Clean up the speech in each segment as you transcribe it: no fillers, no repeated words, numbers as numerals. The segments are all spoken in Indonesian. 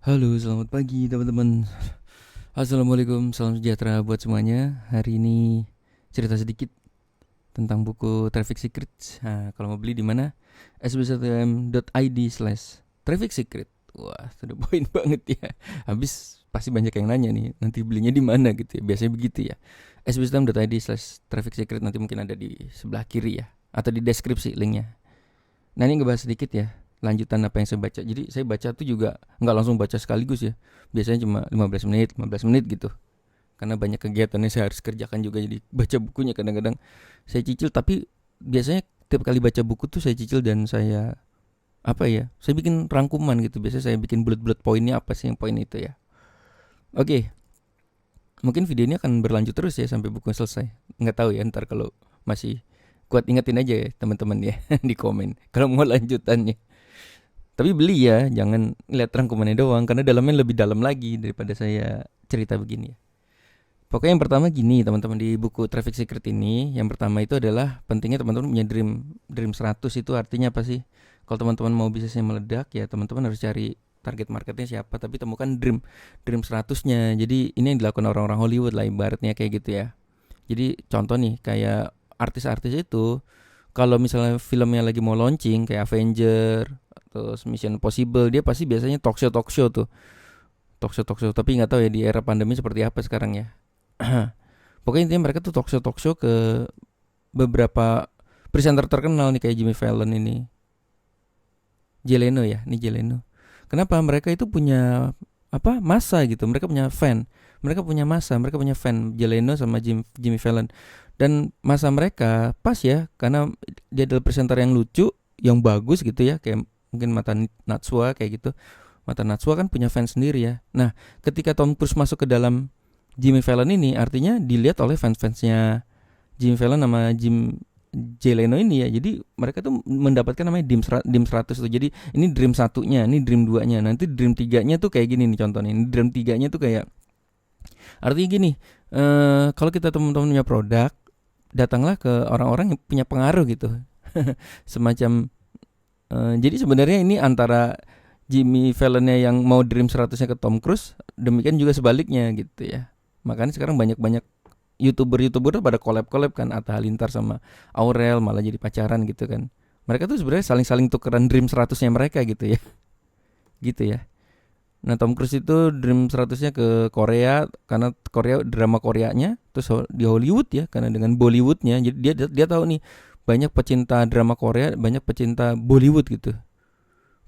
Halo, selamat pagi teman-teman. Assalamualaikum, salam sejahtera buat semuanya. Hari ini cerita sedikit tentang buku Traffic Secrets. Nah, kalau mau beli di mana? sb1m.id/traffic secret. Wah, sudah poin banget ya. Habis pasti banyak yang nanya nih, nanti belinya di mana gitu ya. Biasanya begitu ya. sb1m.id/traffic secret, nanti mungkin ada di sebelah kiri ya, atau di deskripsi linknya. Nah, ini ngebahas sedikit ya, lanjutan apa yang saya baca. Jadi saya baca tuh juga nggak langsung baca sekaligus ya. Biasanya cuma 15 menit gitu. Karena banyak kegiatan yang saya harus kerjakan juga, jadi baca bukunya kadang-kadang saya cicil. Tapi biasanya tiap kali baca buku tuh saya cicil dan saya apa ya, saya bikin rangkuman gitu. Biasanya saya bikin bullet-bullet poinnya, apa sih yang poin itu ya. Oke, mungkin video ini akan berlanjut terus ya sampai buku selesai. Nggak tahu ya, ntar kalau masih kuat ingetin aja ya teman-teman ya di komen kalau mau lanjutannya. Tapi beli ya, jangan lihat rangkumannya doang, karena dalamnya lebih dalam lagi daripada saya cerita begini ya. Pokoknya yang pertama gini teman-teman, di buku Traffic Secret ini, yang pertama itu adalah pentingnya teman-teman punya dream 100. Itu artinya apa sih? Kalau teman-teman mau bisnisnya meledak ya teman-teman harus cari target marketnya siapa, tapi temukan dream 100-nya. Jadi ini yang dilakukan orang-orang Hollywood lah ibaratnya kayak gitu ya. Jadi contoh nih, kayak artis-artis itu kalau misalnya filmnya lagi mau launching kayak Avenger, terus Mission Impossible, dia pasti biasanya talk show tuh, talk show. Tapi nggak tahu ya di era pandemi seperti apa sekarang ya. Pokoknya intinya mereka tuh talk show ke beberapa presenter terkenal nih, kayak Jimmy Fallon ini, Jay Leno ya, ini Jay Leno. Kenapa? Mereka itu punya apa, masa gitu, mereka punya fan, mereka punya masa, mereka punya fan Jay Leno sama Jimmy Fallon. Dan masa mereka pas ya, karena dia adalah presenter yang lucu, yang bagus gitu ya, kayak mungkin Mata Natsua kayak gitu. Mata Natsua kan punya fans sendiri ya. Nah, ketika Tom Cruise masuk ke dalam Jimmy Fallon ini, artinya dilihat oleh fans-fansnya Jimmy Fallon sama Jay Leno ini ya. Jadi mereka tuh mendapatkan namanya Dream 100 tuh. Jadi ini Dream satunya, ini Dream 2-nya, nanti Dream 3-nya tuh kayak gini nih contohnya. Ini Dream 3-nya tuh kayak, artinya gini, kalau kita teman-teman punya produk, datanglah ke orang-orang yang punya pengaruh gitu. Semacam jadi sebenarnya ini antara Jimmy Fallonnya yang mau Dream 100-nya ke Tom Cruise, demikian juga sebaliknya gitu ya. Makanya sekarang banyak-banyak YouTuber pada collab kan, Atta Halilintar sama Aurel malah jadi pacaran gitu kan. Mereka tuh sebenarnya saling-saling tukeran Dream 100-nya mereka gitu ya. Gitu ya. Nah, Tom Cruise itu Dream 100-nya ke Korea, karena Korea drama Koreanya, terus di Hollywood ya karena dengan Bollywoodnya. Jadi dia tahu nih, banyak pecinta drama Korea, banyak pecinta Bollywood gitu.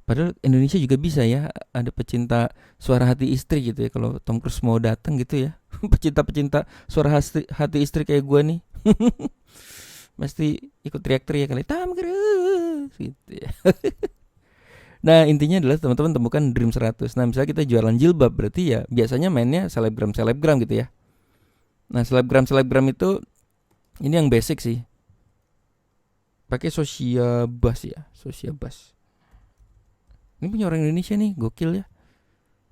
Padahal Indonesia juga bisa ya, ada pecinta suara hati istri gitu ya, kalau Tom Cruise mau datang gitu ya. Pecinta-pecinta suara hati istri kayak gue nih. Pasti ikut teriak-teriak kali, Tom Cruise gitu ya. Nah, intinya adalah teman-teman temukan Dream 100. Nah, misalnya kita jualan jilbab, berarti ya biasanya mainnya selebgram gitu ya. Nah, selebgram itu ini yang basic sih. Pakai Socia Bus ya, Socia Bus. Ini punya orang Indonesia nih, gokil ya.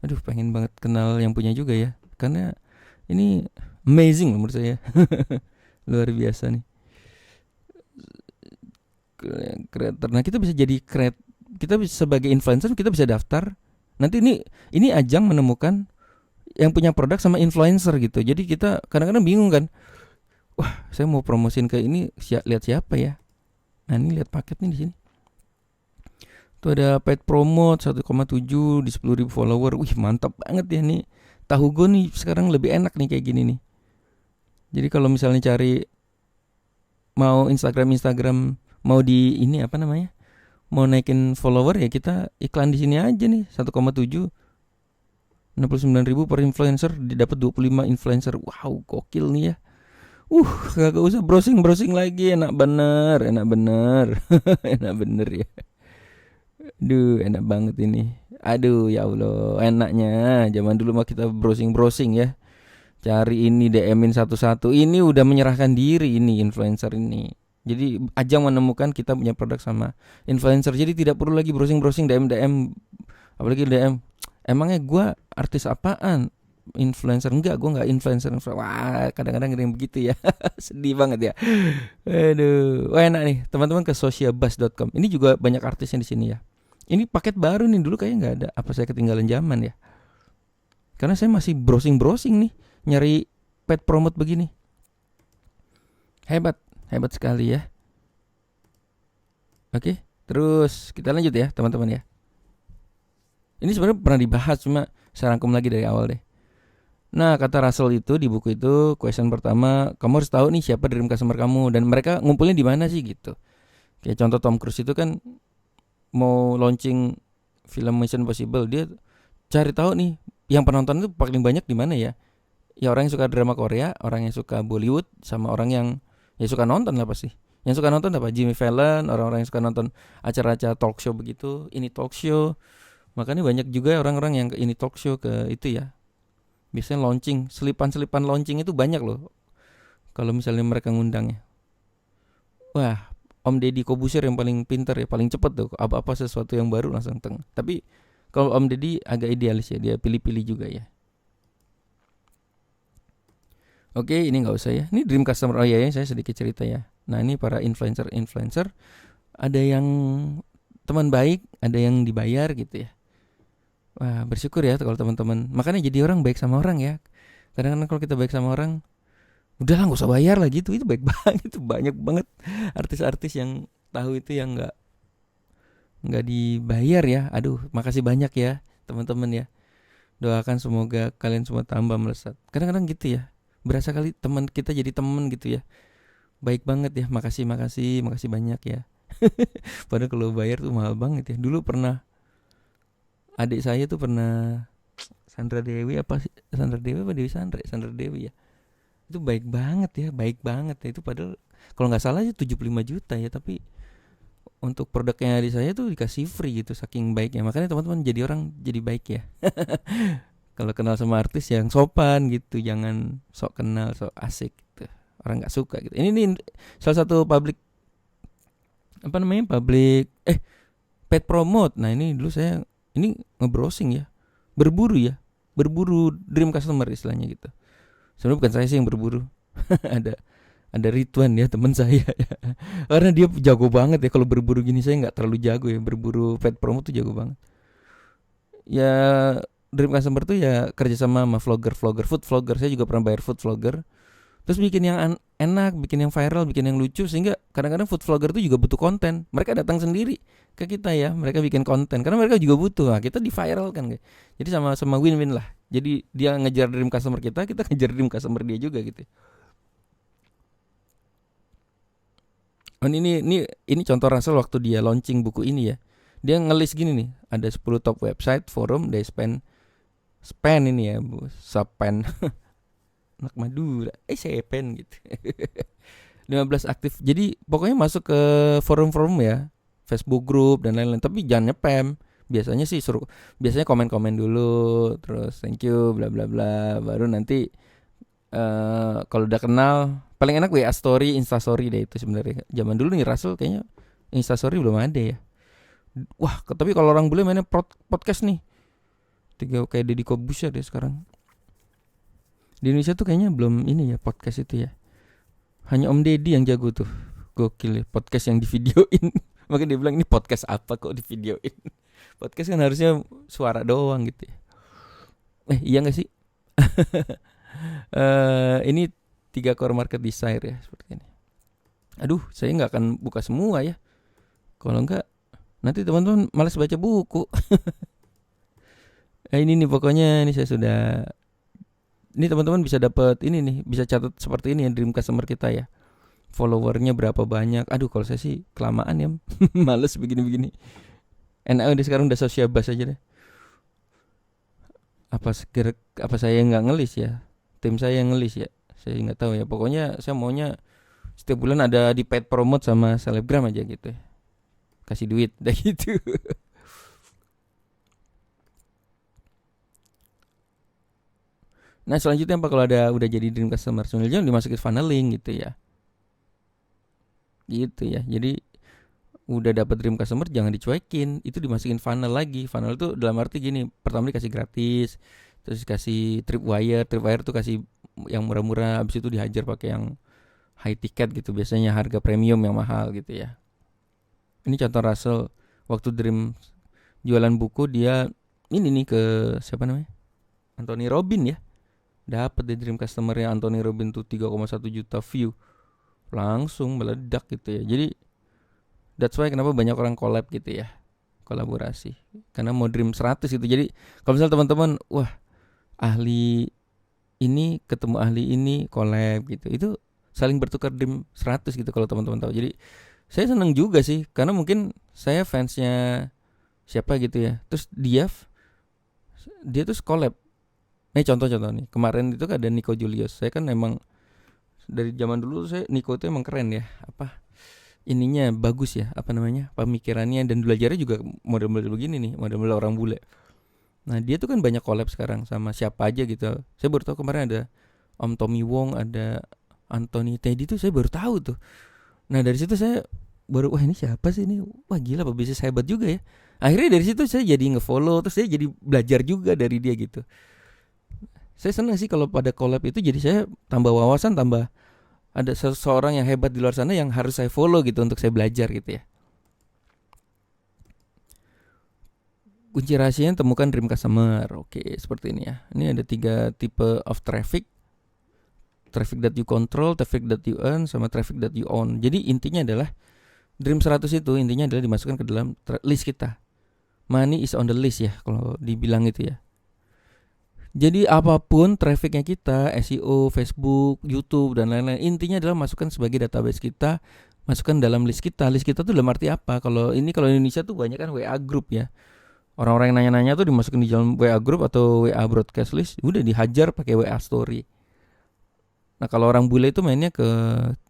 Aduh, pengen banget kenal yang punya juga ya. Karena ini amazing menurut saya. Luar biasa nih. Creator. Nah, kita bisa jadi kita bisa sebagai influencer, kita bisa daftar. Nanti ini ajang menemukan yang punya produk sama influencer gitu. Jadi kita kadang-kadang bingung kan. Wah, saya mau promosin ke ini, lihat siapa ya? Nah, ini lihat paket nih di sini. Tuh ada paid promote 1,7 di 10.000 follower. Wih, mantap banget ya nih. Tahu gue nih sekarang lebih enak nih kayak gini nih. Jadi kalau misalnya cari mau Instagram mau di ini apa namanya? Mau naikin follower ya kita iklan di sini aja nih, 1,7 69.000 per influencer, didapat 25 influencer. Wow, gokil nih ya. Kagak usah browsing lagi, enak bener. Enak bener ya. Aduh, enak banget ini. Aduh, ya Allah, enaknya. Zaman dulu mah kita browsing ya. Cari ini, DM-in satu-satu. Ini udah menyerahkan diri ini influencer ini. Jadi ajang menemukan kita punya produk sama influencer. Jadi tidak perlu lagi browsing DM. Apalagi DM, emangnya gue artis apaan? Influencer? Enggak, gue gak influencer. Wah, kadang-kadang ada yang begitu ya. Sedih banget ya. Aduh, wah enak nih teman-teman, ke sociabus.com. Ini juga banyak artisnya di sini ya. Ini paket baru nih, dulu kayaknya nggak ada. Apa saya ketinggalan zaman ya? Karena saya masih browsing nih, nyari pet promote begini. Hebat sekali ya. Oke, terus kita lanjut ya teman-teman ya. Ini sebenarnya pernah dibahas, cuma saya rangkum lagi dari awal deh. Nah, kata Russell itu di buku itu, question pertama, kamu harus tahu nih siapa dream customer kamu dan mereka ngumpulnya di mana sih gitu. Kayak contoh Tom Cruise itu kan mau launching film Mission Impossible, dia cari tahu nih yang penonton itu paling banyak di mana ya. Ya orang yang suka drama Korea, orang yang suka Bollywood, sama orang yang ya suka nonton lah pasti. Yang suka nonton apa? Jimmy Fallon, orang-orang yang suka nonton acara-acara talk show begitu, ini talk show. Makanya banyak juga orang-orang yang ke ini talk show ke itu ya. Biasanya launching, selipan-selipan launching itu banyak loh. Kalau misalnya mereka ngundang ya. Wah, Om Deddy Kobusier yang paling pintar ya, paling cepet tuh. Apa-apa sesuatu yang baru langsung teng. Tapi kalau Om Deddy agak idealis ya, dia pilih-pilih juga ya. Oke, ini nggak usah ya. Ini dream customer. Oh ya, saya sedikit cerita ya. Nah, ini para influencer. Ada yang teman baik, ada yang dibayar gitu ya. Wah, bersyukur ya kalau teman-teman. Makanya jadi orang baik sama orang ya. Kadang-kadang kalau kita baik sama orang, udahlah nggak usah bayar lah gitu. Itu baik banget. Itu banyak banget artis-artis yang tahu itu yang nggak dibayar ya. Aduh, makasih banyak ya teman-teman ya. Doakan semoga kalian semua tambah melesat. Kadang-kadang gitu ya. Berasa kali teman kita jadi teman gitu ya. Baik banget ya. Makasih banyak ya. Padahal kalau bayar tuh mahal banget ya. Dulu pernah adik saya tuh pernah Sandra Dewi apa Dewi Sandra Dewi ya. Itu baik banget ya. Itu padahal kalau nggak salah itu 75 juta ya, tapi untuk produknya adik saya tuh dikasih free gitu saking baiknya. Makanya teman-teman jadi orang jadi baik ya. Kalau kenal sama artis yang sopan gitu, jangan sok kenal, sok asik gitu. Orang nggak suka gitu. Ini salah satu public pet promote. Nah, ini dulu saya ini nge-browsing ya. Berburu dream customer istilahnya gitu. Sebenarnya bukan saya sih yang berburu. ada Ridwan ya teman saya ya. Karena dia jago banget ya kalau berburu gini, saya nggak terlalu jago ya, berburu pet promote tuh jago banget. Ya dream customer tuh ya kerja sama vlogger, food vlogger. Saya juga pernah bayar food vlogger. Terus bikin yang enak, bikin yang viral, bikin yang lucu. Sehingga kadang-kadang food vlogger tuh juga butuh konten. Mereka datang sendiri ke kita ya, mereka bikin konten karena mereka juga butuh. Nah, kita di viral kan. Jadi sama-sama win-win lah. Jadi dia ngejar dream customer kita ngejar dream customer dia juga gitu. Oh, ini contoh Russell waktu dia launching buku ini ya. Dia ngelis gini nih, ada 10 top website, forum, they spend ini ya, Bu, Sapen. Anak Madura, Sepen gitu. 15 aktif. Jadi pokoknya masuk ke forum-forum ya, Facebook group dan lain-lain. Tapi jangan nyepam. Biasanya komen-komen dulu, terus thank you bla bla bla. Baru nanti kalau udah kenal, paling enak WA story, Insta story deh itu sebenarnya. Zaman dulu nih Russell kayaknya Insta story belum ada ya. Wah, tapi kalau orang bule mainnya podcast nih. Kayak Deddy Kobusier deh sekarang. Di Indonesia tuh kayaknya belum ini ya podcast itu ya. Hanya Om Deddy yang jago tuh. Gokil ya, podcast yang divideoin. Makanya dia bilang ini podcast apa kok divideoin. Podcast kan harusnya suara doang gitu ya. Iya gak sih? Ini 3 core market desire ya seperti ini. Aduh, saya gak akan buka semua ya. Kalau enggak nanti teman-teman malas baca buku. Ini nih pokoknya ini saya sudah. Ini teman-teman bisa dapat ini nih, bisa catat seperti ini ya dream customer kita ya. Followernya berapa banyak. Aduh, kalau saya sih kelamaan ya. Males begini-begini. Enak udah sekarang udah social buzz aja deh. Apa saya nggak ngelis ya? Tim saya yang ngelis ya. Saya nggak tahu ya. Pokoknya saya maunya setiap bulan ada di paid promote sama selebgram aja gitu ya. Kasih duit dah gitu. Nah, selanjutnya apa kalau udah jadi dream customer? Sebenarnya dimasukin funneling gitu ya. Gitu ya. Jadi udah dapat dream customer jangan dicuekin, itu dimasukin funnel lagi. Funnel itu dalam arti gini, pertama dikasih gratis, terus kasih tripwire tuh kasih yang murah-murah, habis itu dihajar pakai yang high ticket gitu, biasanya harga premium yang mahal gitu ya. Ini contoh Russell waktu dream jualan buku, dia ini nih ke siapa namanya? Anthony Robin ya. Dapat di dream customer-nya Anthony Robin tuh 3,1 juta view. Langsung meledak gitu ya. Jadi that's why kenapa banyak orang collab gitu ya. Kolaborasi. Karena mau dream 100 gitu. Jadi kalau misalnya teman-teman, wah, ahli ini ketemu ahli ini collab gitu. Itu saling bertukar dream 100 gitu kalau teman-teman tahu. Jadi saya seneng juga sih karena mungkin saya fansnya siapa gitu ya. Terus dia tuh collab. Nih contoh-contoh nih. Kemarin itu kan ada Nico Julius. Saya kan emang dari zaman dulu saya Nico itu emang keren ya. Apa ininya bagus ya, apa namanya? Pemikirannya dan belajarnya juga model-model begini nih, model-model orang bule. Nah, dia tuh kan banyak collab sekarang sama siapa aja gitu. Saya baru tahu kemarin ada Om Tommy Wong, ada Anthony Teddy tuh saya baru tahu tuh. Nah, dari situ saya baru wah ini siapa sih ini? Wah gila pebisnis hebat juga ya. Akhirnya dari situ saya jadi nge-follow, terus saya jadi belajar juga dari dia gitu. Saya senang sih kalau pada collab itu jadi saya tambah wawasan, tambah ada seseorang yang hebat di luar sana yang harus saya follow gitu untuk saya belajar gitu ya. Kunci rahasianya temukan dream customer. Oke, seperti ini ya. Ini ada 3 tipe of traffic. Traffic that you control, traffic that you earn, sama traffic that you own. Jadi intinya adalah dream 100 itu intinya adalah dimasukkan ke dalam list kita. Money is on the list ya kalau dibilang itu ya. Jadi apapun trafficnya kita, SEO, Facebook, YouTube dan lain-lain, intinya adalah masukkan sebagai database kita, masukkan dalam list kita. List kita tuh dalam arti apa? Kalau Indonesia tuh banyak kan WA group ya. Orang-orang yang nanya-nanya tuh dimasukin di dalam WA group atau WA broadcast list, udah dihajar pakai WA story. Nah kalau orang bule itu mainnya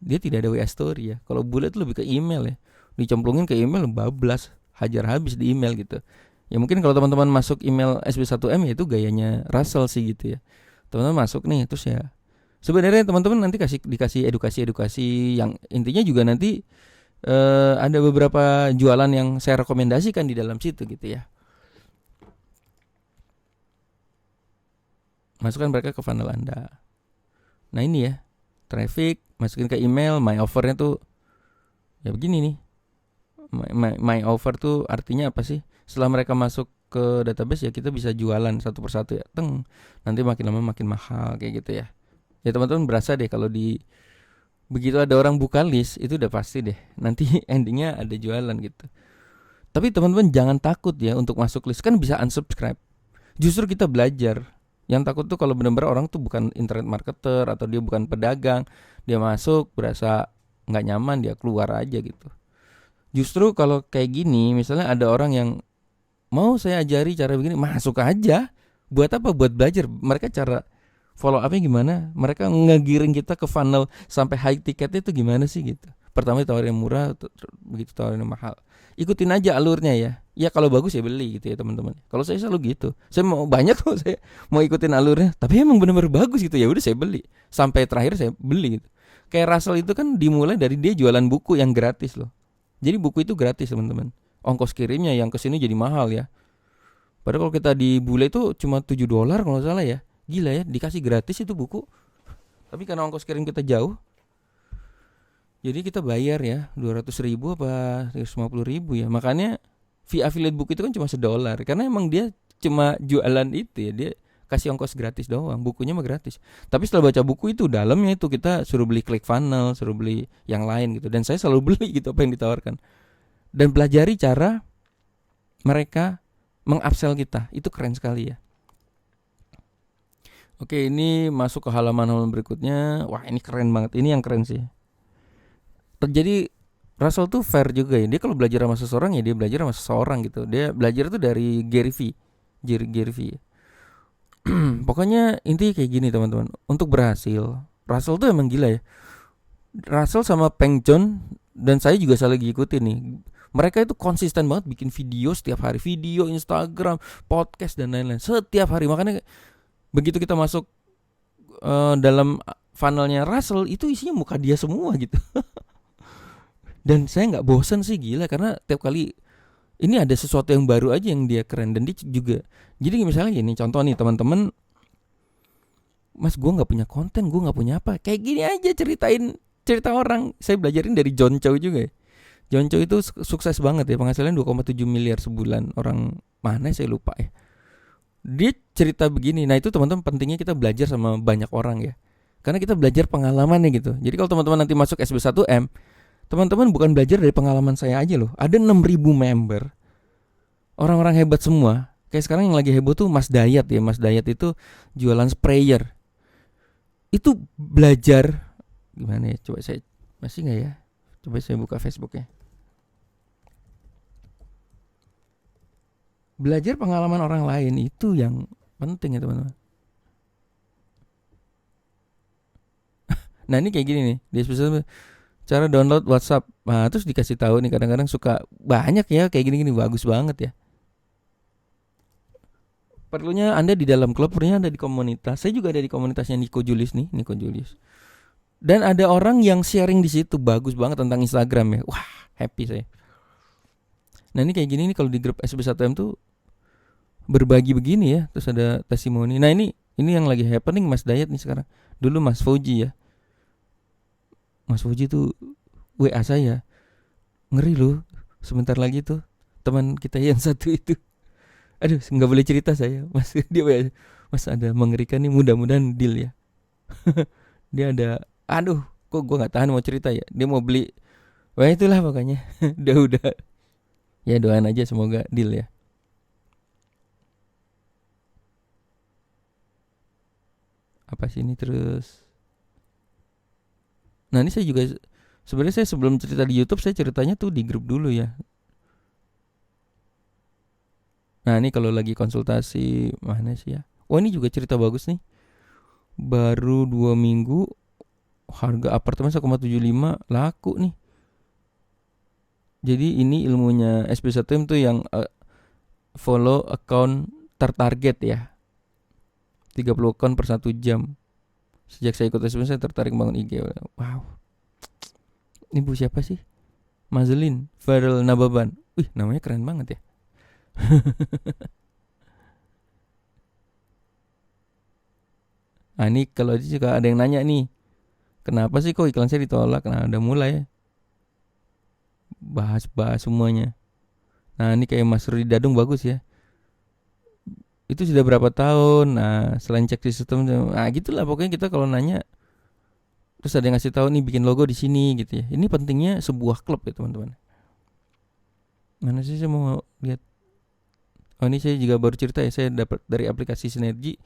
dia tidak ada WA story ya. Kalau bule itu lebih ke email ya. Dicemplungin ke email bablas, hajar habis di email gitu. Ya mungkin kalau teman-teman masuk email SB1M ya itu gayanya Russell sih gitu ya. Teman-teman masuk nih terus ya. Sebenarnya teman-teman nanti dikasih edukasi yang intinya juga nanti ada beberapa jualan yang saya rekomendasikan di dalam situ gitu ya. Masukkan mereka ke funnel Anda. Nah ini ya, traffic, masukin ke email, my offer-nya tuh ya begini nih. My offer tuh artinya apa sih? Setelah mereka masuk ke database ya kita bisa jualan satu persatu ya. Nanti makin lama makin mahal kayak gitu ya. Ya teman-teman berasa deh kalau begitu ada orang buka list itu udah pasti deh. Nanti endingnya ada jualan gitu. Tapi teman-teman jangan takut ya untuk masuk list. Kan bisa unsubscribe. Justru kita belajar. Yang takut tuh kalau benar-benar orang tuh bukan internet marketer atau dia bukan pedagang. Dia masuk berasa gak nyaman dia keluar aja gitu. Justru kalau kayak gini misalnya ada orang yang mau saya ajari cara begini, masuk aja. Buat apa? Buat belajar. Mereka cara follow up-nya gimana? Mereka ngegiring kita ke funnel sampai high ticketnya itu gimana sih gitu. Pertama ditawarin murah, begitu tawarin mahal. Ikutin aja alurnya ya. Ya kalau bagus ya beli gitu ya teman-teman. Kalau saya selalu gitu. Saya mau banyak kok saya mau ikutin alurnya, tapi emang benar-benar bagus gitu ya udah saya beli. Sampai terakhir saya beli gitu. Kayak Russell itu kan dimulai dari dia jualan buku yang gratis loh. Jadi buku itu gratis teman-teman. Ongkos kirimnya yang kesini jadi mahal ya. Padahal kalau kita di bule itu cuma $7 kalau salah ya. Gila ya, dikasih gratis itu buku. Tapi karena ongkos kirim kita jauh, jadi kita bayar ya 200.000 apa 150.000 ya. Makanya fee affiliate buku itu kan cuma $1. Karena emang dia cuma jualan itu ya. Dia kasih ongkos gratis doang, bukunya mah gratis. Tapi setelah baca buku itu dalamnya itu kita suruh beli ClickFunnels, suruh beli yang lain gitu. Dan saya selalu beli gitu apa yang ditawarkan. Dan pelajari cara mereka meng-upsell kita. Itu keren sekali ya. Oke, ini masuk ke halaman berikutnya. Wah, ini keren banget. Ini yang keren sih. Jadi Russell tuh fair juga ya. Dia kalau belajar sama seseorang ya dia belajar sama seseorang gitu. Dia belajar tuh dari Gary V. Pokoknya intinya kayak gini teman-teman. Untuk berhasil, Russell tuh emang gila ya. Russell sama Peng Joon dan saya juga salah ikutin nih. Mereka itu konsisten banget bikin video setiap hari, video Instagram, podcast dan lain-lain setiap hari. Makanya begitu kita masuk dalam funnelnya Russell itu isinya muka dia semua gitu. Dan saya nggak bosan sih gila karena tiap kali ini ada sesuatu yang baru aja yang dia keren dan dia juga. Jadi misalnya gini, contoh nih teman-teman, Mas gue nggak punya konten, gue nggak punya apa, kayak gini aja ceritain cerita orang. Saya belajarin dari John Chow juga ya. John Chow itu sukses banget ya, penghasilan 2,7 miliar sebulan. Orang mana saya lupa ya. Dia cerita begini. Nah itu teman-teman pentingnya kita belajar sama banyak orang ya. Karena kita belajar pengalamannya gitu. Jadi kalau teman-teman nanti masuk SB1M, teman-teman bukan belajar dari pengalaman saya aja loh. Ada 6.000 member. Orang-orang hebat semua. Kayak sekarang yang lagi heboh tuh Mas Dayat ya. Mas Dayat itu jualan sprayer. Itu belajar gimana ya? Coba saya masih nggak ya? Coba saya buka Facebooknya. Belajar pengalaman orang lain itu yang penting ya teman-teman. Nah ini kayak gini nih. Dia spesial cara download WhatsApp. Nah terus dikasih tahu nih kadang-kadang suka banyak ya kayak gini-gini bagus banget ya. Perlunya Anda di dalam klub, perlunya Anda di komunitas. Saya juga ada di komunitasnya Nico Julius nih, Nico Julius. Dan ada orang yang sharing di situ bagus banget tentang Instagram ya. Wah, happy saya. Nah, ini kayak gini nih kalau di grup SB1M tuh berbagi begini ya, terus ada testimoni. Nah, ini yang lagi happening Mas Dayat nih sekarang. Dulu Mas Fauji ya. Mas Fauji tuh WA saya. Ngeri loh. Sebentar lagi tuh teman kita yang satu itu. Aduh, nggak boleh cerita saya. Mas dia WA. Mas ada mengerikan nih, mudah-mudahan deal ya. Dia ada, aduh, kok gue nggak tahan mau cerita ya. Dia mau beli, wah itulah pokoknya. Udah, ya doain aja semoga deal ya. Apa sih ini terus? Nah ini saya juga sebenarnya saya sebelum cerita di YouTube saya ceritanya tuh di grup dulu ya. Nah ini kalau lagi konsultasi mana sih ya? Oh ini juga cerita bagus nih. Baru 2 minggu harga apartemen 1,75 laku nih. Jadi ini ilmunya SB1M tuh yang follow account tertarget ya. 30 account per 1 jam. Sejak saya ikut SB saya tertarik bangun IG. Wow. Ini bu siapa sih? Mazlin Farel Nababan. Wih namanya keren banget ya. Nah ini kalau juga ada yang nanya nih, kenapa sih kok iklan saya ditolak? Nah udah mulai ya, bahas-bahas semuanya. Nah ini kayak Mas Rudi Dadung bagus ya. Itu sudah berapa tahun? Nah selain cek di sistem, nah gitulah pokoknya kita kalau nanya, terus ada yang ngasih tahu nih bikin logo di sini gitu ya. Ini pentingnya sebuah klub ya teman-teman. Mana sih saya mau lihat? Oh ini saya juga baru cerita ya, saya dapat dari aplikasi Sinergi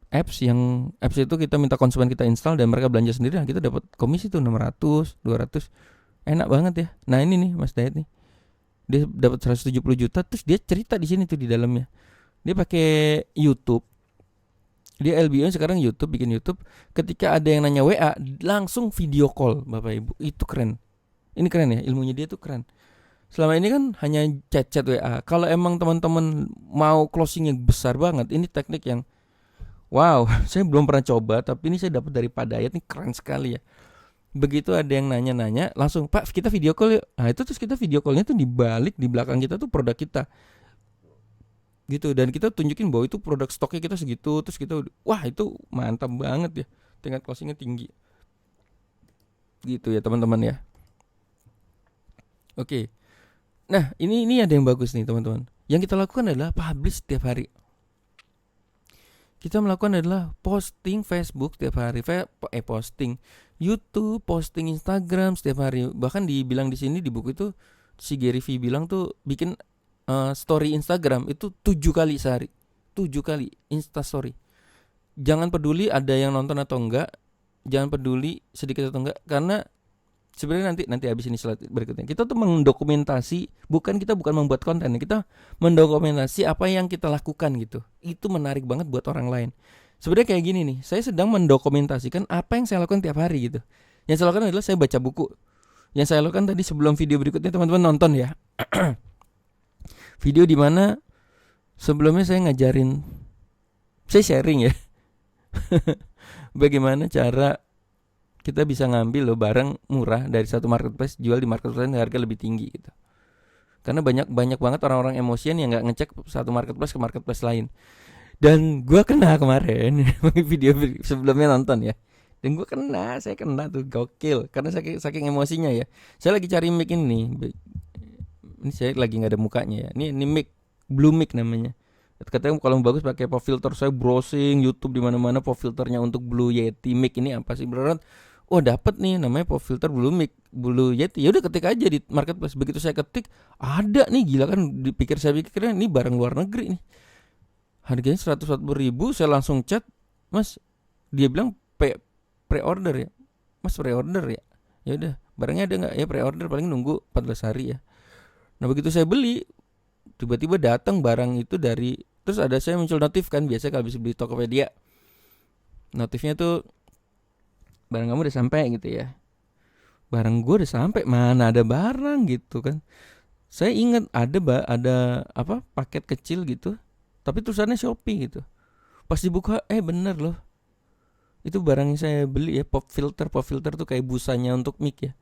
apps itu kita minta konsumen kita install dan mereka belanja sendiri, nah kita dapat komisi tuh 600, 200. Enak banget ya. Nah ini nih Mas Dayat nih. Dia dapat 170 juta terus dia cerita di sini tuh di dalamnya. Dia pakai YouTube. Dia LBO sekarang YouTube, bikin YouTube. Ketika ada yang nanya WA, langsung video call Bapak Ibu. Itu keren. Ini keren ya, ilmunya dia tuh keren. Selama ini kan hanya chat-chat WA. Kalau emang teman-teman mau closingnya besar banget, ini teknik yang wow, saya belum pernah coba, tapi ini saya dapat dari Pak Dayat, ini keren sekali ya. Begitu ada yang nanya-nanya, langsung Pak kita video call yuk. Nah itu terus kita video callnya tuh dibalik di belakang kita tuh produk kita, gitu. Dan kita tunjukin bahwa itu produk stoknya kita segitu. Terus kita, wah itu mantap banget ya, tingkat closingnya tinggi, gitu ya teman-teman ya. Oke. Nah ini ada yang bagus nih teman-teman. Yang kita lakukan adalah publish setiap hari. Kita melakukan adalah posting Facebook setiap hari, posting YouTube, posting Instagram setiap hari. Bahkan dibilang di sini di buku itu si Gary V bilang tuh bikin story Instagram itu 7 kali sehari. 7 kali Insta story. Jangan peduli ada yang nonton atau enggak, jangan peduli sedikit atau enggak, karena sebenarnya nanti habis ini slide berikutnya kita tuh mendokumentasi, kita bukan membuat konten, kita mendokumentasi apa yang kita lakukan gitu. Itu menarik banget buat orang lain. Sebenarnya kayak gini nih, saya sedang mendokumentasikan apa yang saya lakukan tiap hari gitu. Yang saya lakukan adalah saya baca buku. Yang saya lakukan tadi sebelum video berikutnya teman-teman nonton ya. Video di mana sebelumnya saya ngajarin, saya sharing ya. Bagaimana cara kita bisa ngambil loh barang murah dari satu marketplace, jual di marketplace harga lebih tinggi gitu. Karena banyak banget orang-orang emosian yang nggak ngecek satu marketplace ke marketplace lain. Dan gue kena kemarin video sebelumnya nonton ya. Dan saya kena tuh gokil karena saking emosinya ya. Saya lagi cari mic ini saya lagi nggak ada mukanya ya. Ini mic Blue mic namanya. Katanya kalau bagus pakai pop filter. Saya browsing YouTube di mana-mana, pop filternya untuk Blue Yeti mic ini apa sih beneran. Oh dapat nih namanya pop filter Blue Yeti. Ya udah ketik aja di marketplace. Begitu saya ketik ada nih, gila kan, dipikir saya pikirnya ini barang luar negeri nih. Harganya 140.000. Saya langsung chat, Mas, dia bilang pre-order ya. Mas pre-order ya. Ya udah, barangnya ada nggak? Ya pre-order, paling nunggu 14 hari ya. Nah begitu saya beli, tiba-tiba datang barang itu dari, terus ada saya muncul notif kan, biasa kalau habis beli Tokopedia notifnya tuh barang kamu udah sampai gitu ya. Barang gue udah sampai, mana ada barang gitu kan. Saya ingat ada apa paket kecil gitu, tapi tulisannya Shopee gitu. Pas dibuka bener loh, itu barang yang saya beli ya, pop filter tuh kayak busanya untuk mic ya.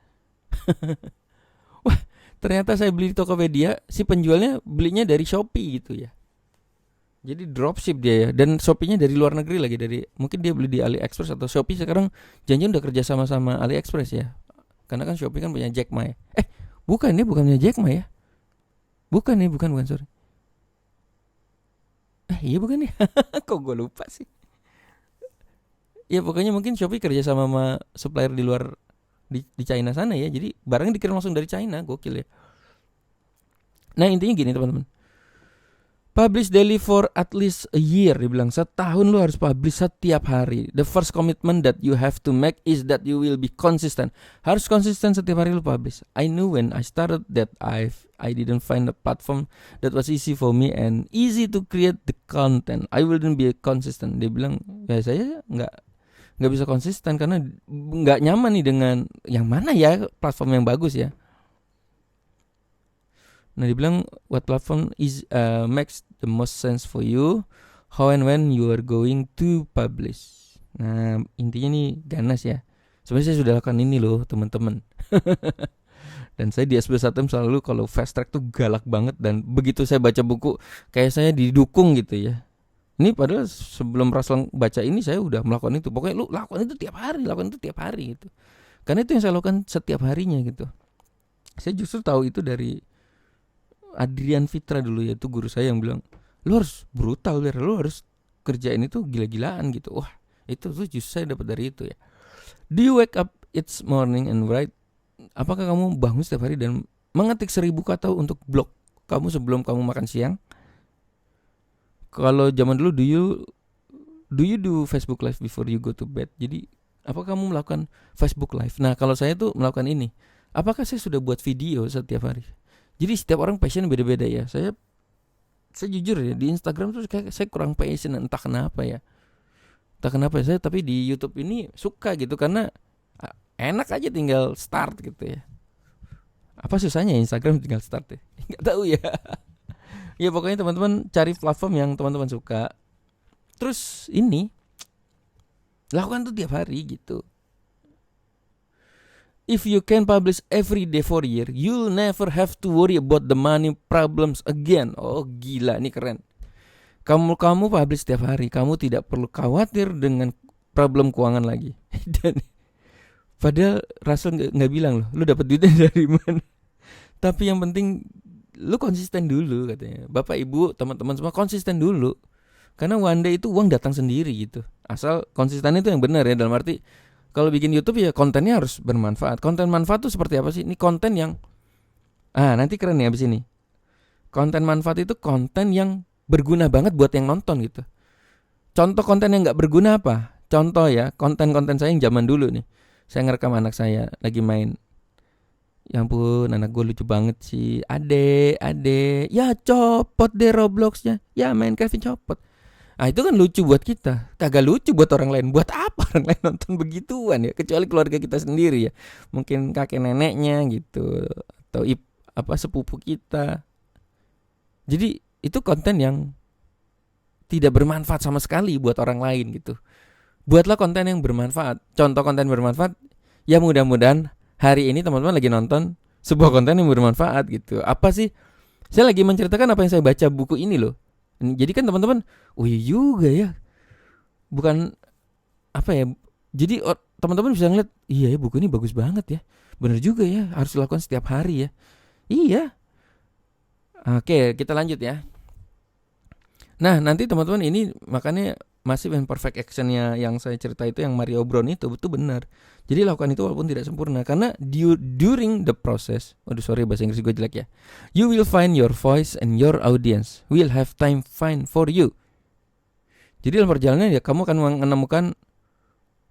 Wah, ternyata saya beli di Tokopedia, si penjualnya belinya dari Shopee gitu ya. Jadi dropship dia ya, dan Shopee-nya dari luar negeri lagi, dari mungkin dia beli di AliExpress atau Shopee sekarang janjian udah kerja sama AliExpress ya. Karena kan Shopee kan punya Jack Ma ya. Bukan punya Jack Ma ya. Bukan sorry. Iya bukan ya. Kok gue lupa sih. Ya pokoknya mungkin Shopee kerja sama supplier di luar, di China sana ya. Jadi barangnya dikirim langsung dari China, gokil ya. Nah intinya gini teman-teman, publish daily for at least a year. Dia bilang setahun lu harus publish setiap hari. The first commitment that you have to make is that you will be consistent. Harus konsisten setiap hari lu publish. I knew when I started that I didn't find a platform that was easy for me and easy to create the content. I wouldn't be consistent. Dia bilang ya saya nggak bisa konsisten karena nggak nyaman nih dengan yang mana ya platform yang bagus ya. Nah dia bilang what platform is makes the most sense for you, how and when you are going to publish. Nah intinya nih ganas ya. Sebenarnya saya sudah lakukan ini loh teman-teman. Dan saya di SB1M selalu kalau fast track tuh galak banget, dan begitu saya baca buku kayak saya didukung gitu ya. Ini padahal sebelum Raslang baca ini saya udah melakukan itu. Pokoknya lu lakukan itu tiap hari gitu. Karena itu yang saya lakukan setiap harinya gitu. Saya justru tahu itu dari Adrian Fitra dulu ya, itu guru saya yang bilang, lu harus brutal biar lu harus kerjain itu gila-gilaan gitu. Wah itu tuh justru saya dapat dari itu ya. Do you wake up each morning and write? Apakah kamu bangun setiap hari dan mengetik 1000 kata untuk blog kamu sebelum kamu makan siang? Kalau zaman dulu do you do Facebook Live before you go to bed? Jadi apakah kamu melakukan Facebook Live? Nah kalau saya tuh melakukan ini. Apakah saya sudah buat video setiap hari? Jadi setiap orang passion beda-beda ya. Saya jujur ya, di Instagram tuh kayak saya kurang passion, entah kenapa ya. Saya tapi di YouTube ini suka gitu karena enak aja tinggal start gitu ya. Apa susahnya Instagram tinggal start ya? Enggak tahu ya. Ya pokoknya teman-teman cari platform yang teman-teman suka. Terus ini lakukan tuh tiap hari gitu. If you can publish every day for a year, you'll never have to worry about the money problems again. Oh gila, ini keren. Kamu publish setiap hari, kamu tidak perlu khawatir dengan problem keuangan lagi. Dan padahal Russell nggak bilang loh, lu dapat duitnya dari mana. Tapi yang penting lu konsisten dulu katanya. Bapak ibu teman-teman semua konsisten dulu. Karena one day itu uang datang sendiri gitu. Asal konsisten itu yang benar ya, dalam arti kalau bikin YouTube ya kontennya harus bermanfaat. Konten manfaat itu seperti apa sih? Ini konten yang nanti keren nih abis ini. Konten manfaat itu konten yang berguna banget buat yang nonton gitu. Contoh konten yang gak berguna apa? Contoh ya, konten-konten saya yang zaman dulu nih. Saya ngerekam anak saya lagi main. Ya ampun, anak gue lucu banget sih. Ade, ya copot deh Robloxnya. Ya Minecraft copot. Itu kan lucu buat kita, kagak lucu buat orang lain. Buat apa orang lain nonton begituan ya? Kecuali keluarga kita sendiri ya. Mungkin kakek neneknya gitu, atau sepupu kita. Jadi itu konten yang tidak bermanfaat sama sekali buat orang lain gitu. Buatlah konten yang bermanfaat. Contoh konten bermanfaat, ya mudah-mudahan hari ini teman-teman lagi nonton sebuah konten yang bermanfaat gitu. Apa sih? Saya lagi menceritakan apa yang saya baca buku ini loh. Jadi kan teman-teman, iya juga ya. Bukan apa ya. Jadi teman-teman bisa ngeliat, iya ya buku ini bagus banget ya. Bener juga ya, harus dilakukan setiap hari ya. Iya. Oke, kita lanjut ya. Nah nanti teman-teman ini makanya Massive Imperfect Action-nya yang saya cerita itu, yang Mario Brown itu benar. Jadi lakukan itu walaupun tidak sempurna, karena during the process, waduh sorry bahasa Inggris gue jelek ya, you will find your voice and your audience will have time find for you. Jadi dalam perjalanan ya kamu akan menemukan,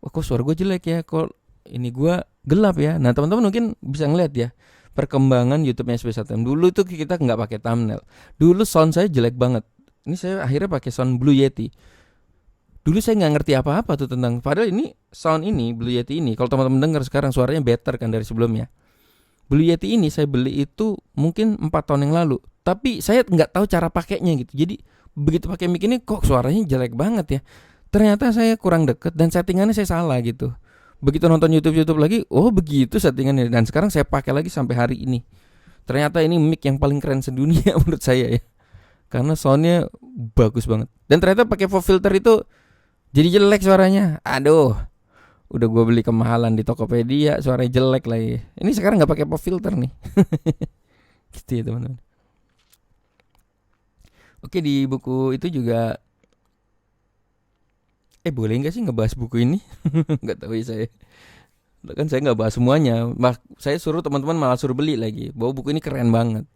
kok suara gue jelek ya, kok ini gue gelap ya. Nah teman-teman mungkin bisa ngeliat ya perkembangan YouTube-nya SB1M. Dulu itu kita nggak pakai thumbnail. Dulu sound saya jelek banget. Ini saya akhirnya pakai sound Blue Yeti. Dulu saya nggak ngerti apa-apa tuh tentang. Padahal ini sound ini Blue Yeti ini, kalau teman-teman dengar sekarang suaranya better kan dari sebelumnya. Blue Yeti ini saya beli itu mungkin 4 tahun yang lalu. Tapi saya nggak tahu cara pakainya gitu. Jadi begitu pakai mic ini kok suaranya jelek banget ya. Ternyata saya kurang deket dan settingannya saya salah gitu. Begitu nonton YouTube lagi, oh begitu settingannya. Dan sekarang saya pakai lagi sampai hari ini. Ternyata ini mic yang paling keren sedunia menurut saya ya. Karena soundnya bagus banget. Dan ternyata pakai pop filter itu jadi jelek suaranya. Aduh, udah gue beli kemahalan di Tokopedia, suaranya jelek lagi. Ini sekarang nggak pakai pop filter nih. Gitu ya teman-teman. Oke, di buku itu juga boleh nggak sih ngebahas buku ini? Nggak tahu ya saya. Kan saya nggak bahas semuanya. Saya suruh teman-teman malah suruh beli lagi. Bahwa buku ini keren banget.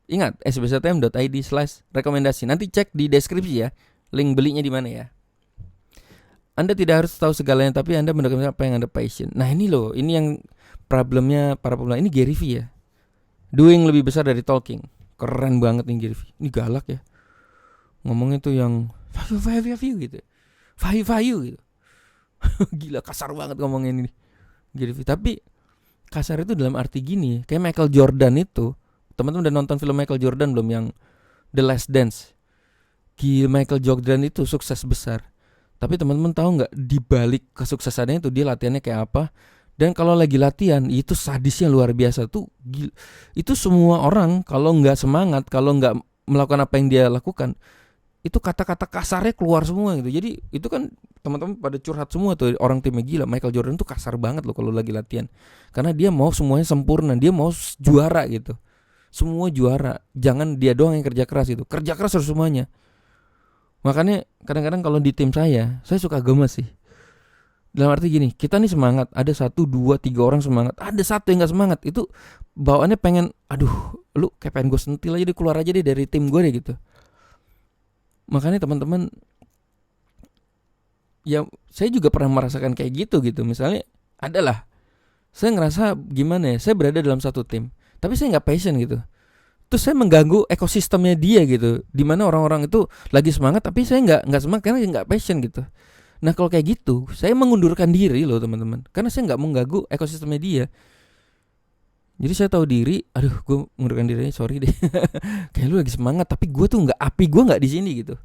Ingat sbstm.id/rekomendasi. Nanti cek di deskripsi ya. Link belinya di mana ya. Anda tidak harus tahu segalanya, tapi Anda mendapatkan apa yang Anda passion. Nah ini loh, ini yang problemnya para pemula. Ini Gary Vee ya. Doing lebih besar dari talking. Keren banget nih Gary Vee. Ini galak ya. Ngomongnya tuh yang Fayu gitu. Fayu gitu. Gila kasar banget ngomongnya ini Gary Vee. Tapi kasar itu dalam arti gini, kayak Michael Jordan itu. Teman-teman udah nonton film Michael Jordan belum, yang The Last Dance? Gila, Michael Jordan itu sukses besar. Tapi teman-teman tahu nggak, di balik kesuksesannya itu dia latihannya kayak apa? Dan kalau lagi latihan itu sadisnya luar biasa tuh. Gila. Itu semua orang kalau nggak semangat, kalau nggak melakukan apa yang dia lakukan, itu kata-kata kasarnya keluar semua gitu. Jadi itu kan teman-teman pada curhat semua tuh orang timnya. Gila, Michael Jordan tuh kasar banget loh kalau lagi latihan. Karena dia mau semuanya sempurna, dia mau juara gitu. Semua juara, jangan dia doang yang kerja keras gitu. Kerja keras harus semuanya. Makanya kadang-kadang kalau di tim saya suka gemes sih. Dalam arti gini, kita nih semangat, ada 1, 2, 3 orang semangat, ada satu yang gak semangat. Itu bawaannya pengen, aduh lu kayak pengen gue sentil aja deh, keluar aja deh dari tim gue deh gitu. Makanya teman-teman, ya saya juga pernah merasakan kayak gitu. Misalnya adalah saya ngerasa gimana ya, saya berada dalam satu tim, tapi saya gak passion gitu. Terus saya mengganggu ekosistemnya dia gitu, dimana orang-orang itu lagi semangat tapi saya nggak semangat karena nggak passion gitu. Nah kalau kayak gitu saya mengundurkan diri loh teman-teman, karena saya nggak mengganggu ekosistemnya dia. Jadi saya tahu diri, aduh gue mengundurkan diri, sorry deh. Kayak lu lagi semangat tapi gue tuh nggak, api gue nggak di sini gitu.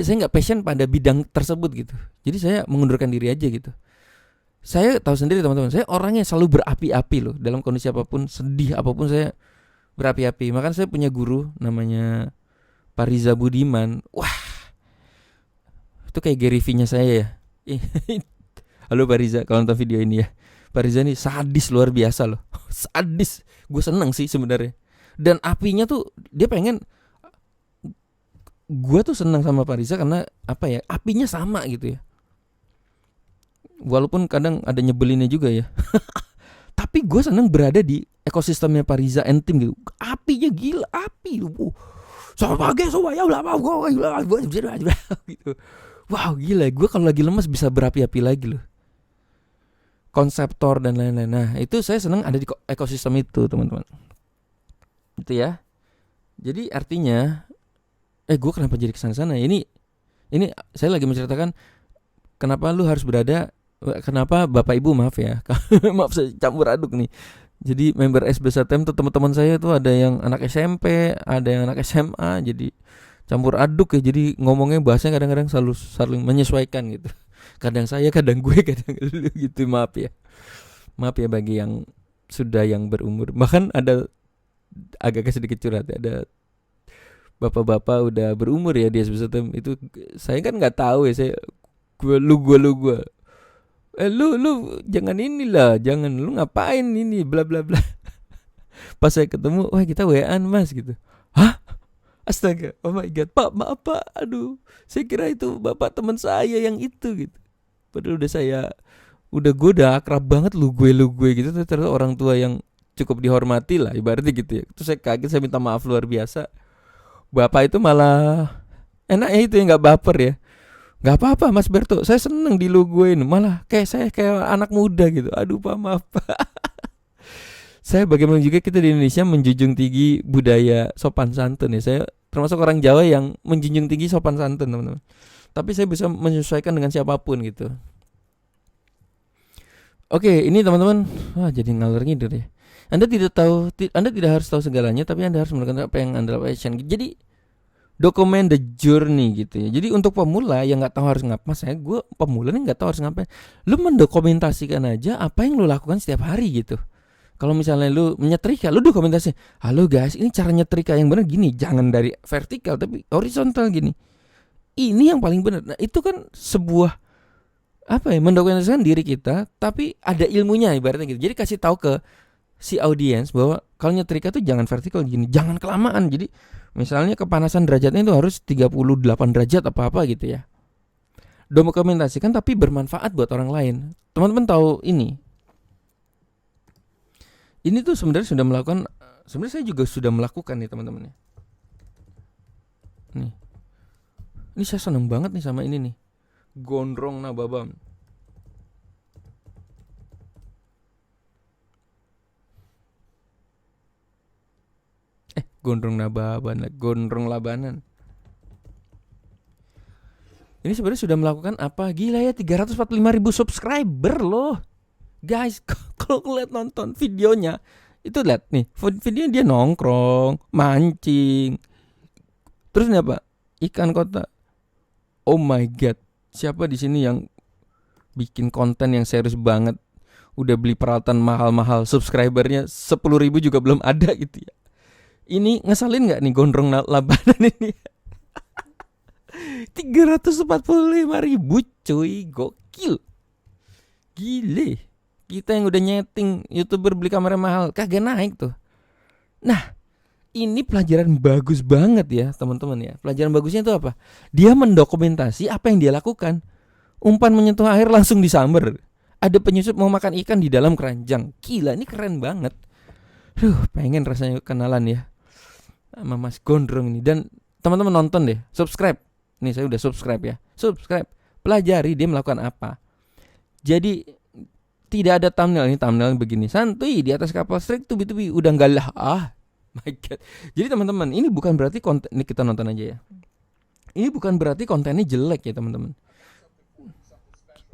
Saya nggak passion pada bidang tersebut gitu. Jadi saya mengundurkan diri aja gitu. Saya tahu sendiri teman-teman, saya orangnya selalu berapi-api loh, dalam kondisi apapun, sedih apapun saya berapi-api. Makanya saya punya guru namanya Pak Riza Budiman. Wah, itu kayak Gary Vee-nya saya ya. Halo Pak Riza, kalau nonton video ini ya. Pak Riza ini sadis luar biasa loh. Sadis. Gue seneng sih sebenarnya. Dan apinya tuh dia pengen. Gue tuh seneng sama Pak Riza karena apa ya? Apinya sama gitu ya. Walaupun kadang ada nyebelinnya juga ya. Tapi gue seneng berada di ekosistemnya Pak Riza and Tim gitu. Apinya gila, api. Gitu. Wow gila, gue kalau lagi lemas bisa berapi-api lagi loh. Konseptor dan lain-lain. Nah itu saya seneng ada di ekosistem itu teman-teman. Itu ya. Jadi artinya, gue kenapa jadi kesana-sana? Ini saya lagi menceritakan kenapa lu harus berada. Kenapa Bapak Ibu maaf ya. Maaf saya campur aduk nih. Jadi member SB1M tuh teman-teman saya tuh ada yang anak SMP, ada yang anak SMA, jadi campur aduk ya. Jadi ngomongnya bahasanya kadang-kadang selalu saling menyesuaikan gitu. Kadang saya, kadang gue, kadang lu gitu. Maaf ya bagi yang sudah yang berumur. Bahkan ada agak sedikit curhat ya, ada bapak-bapak udah berumur ya di SB1M itu. Saya kan nggak tahu ya, saya gue lu jangan inilah, jangan lu ngapain ini bla bla bla. Pas saya ketemu, wah kita WA-an mas gitu. Hah? Astaga, oh my god, Pak, maaf Pak, aduh, saya kira itu bapak teman saya yang itu gitu. Padahal gue udah akrab banget lu gue gitu, ternyata orang tua yang cukup dihormati lah ibaratnya gitu ya. Terus saya kaget, saya minta maaf luar biasa. Bapak itu malah enaknya itu yang nggak baper ya. Nggak apa-apa Mas Berto, saya seneng di lu gue ini, malah kayak saya kayak anak muda gitu. Aduh Pak, maaf Pak. Saya bagaimana juga kita di Indonesia menjunjung tinggi budaya sopan santun ya. Saya termasuk orang Jawa yang menjunjung tinggi sopan santun teman-teman. Tapi saya bisa menyesuaikan dengan siapapun gitu. Oke, ini teman-teman, wah jadi ngalor ngidul ya. Anda tidak harus tahu segalanya, tapi Anda harus melakukan apa yang Anda passion. Jadi dokumen the journey gitu ya. Jadi untuk pemula yang nggak tahu harus ngapain, gue pemula nih nggak tahu harus ngapain. Lu mendokumentasikan aja apa yang lu lakukan setiap hari gitu. Kalau misalnya lu menyetrika, lu dokumentasi. Halo guys, ini cara nyetrika yang benar gini. Jangan dari vertikal tapi horizontal gini. Ini yang paling benar. Nah, itu kan sebuah apa ya, mendokumentasikan diri kita tapi ada ilmunya ibaratnya gitu. Jadi kasih tahu ke si audiens bahwa kalau nyetrika tuh jangan vertikal gini, jangan kelamaan. Jadi misalnya kepanasan derajatnya itu harus 38 derajat apa-apa gitu ya. Dokumentasikan tapi bermanfaat buat orang lain. Teman-teman tahu ini tuh sebenarnya sudah melakukan, sebenarnya saya juga sudah melakukan nih teman-teman. Nih, ini saya seneng banget nih sama ini nih, Gondrong Nababam. Gondrong Nababan, Gondrong Labanan. Ini sebenarnya sudah melakukan apa? Gila ya, 345.000 subscriber loh. Guys, kalau ngeliat nonton videonya, itu lihat nih, videonya dia nongkrong, mancing. Terus nih apa? Ikan kota. Oh my god, siapa di sini yang bikin konten yang serius banget? Udah beli peralatan mahal-mahal, subscribernya 10.000 juga belum ada gitu ya. Ini ngeselin nggak nih Gondrong Labanan ini? 345.000 cuy, gokil. Gile. Kita yang udah nyeting YouTuber beli kamera mahal kagak naik tuh. Nah, ini pelajaran bagus banget ya teman-teman ya. Pelajaran bagusnya itu apa? Dia mendokumentasi apa yang dia lakukan. Umpan menyentuh air langsung disamber. Ada penyusup mau makan ikan di dalam keranjang. Gila, ini keren banget. Pengen rasanya kenalan ya sama Mas Gondrong ini. Dan teman-teman nonton deh, subscribe. Nih saya udah subscribe ya. Subscribe, pelajari dia melakukan apa. Jadi tidak ada thumbnail, ini thumbnail begini, santuy di atas kapal strike tubi-tubi, udah enggak lah, my god. Jadi teman-teman, ini bukan berarti konten, ini kita nonton aja ya. Ini bukan berarti kontennya jelek ya teman-teman.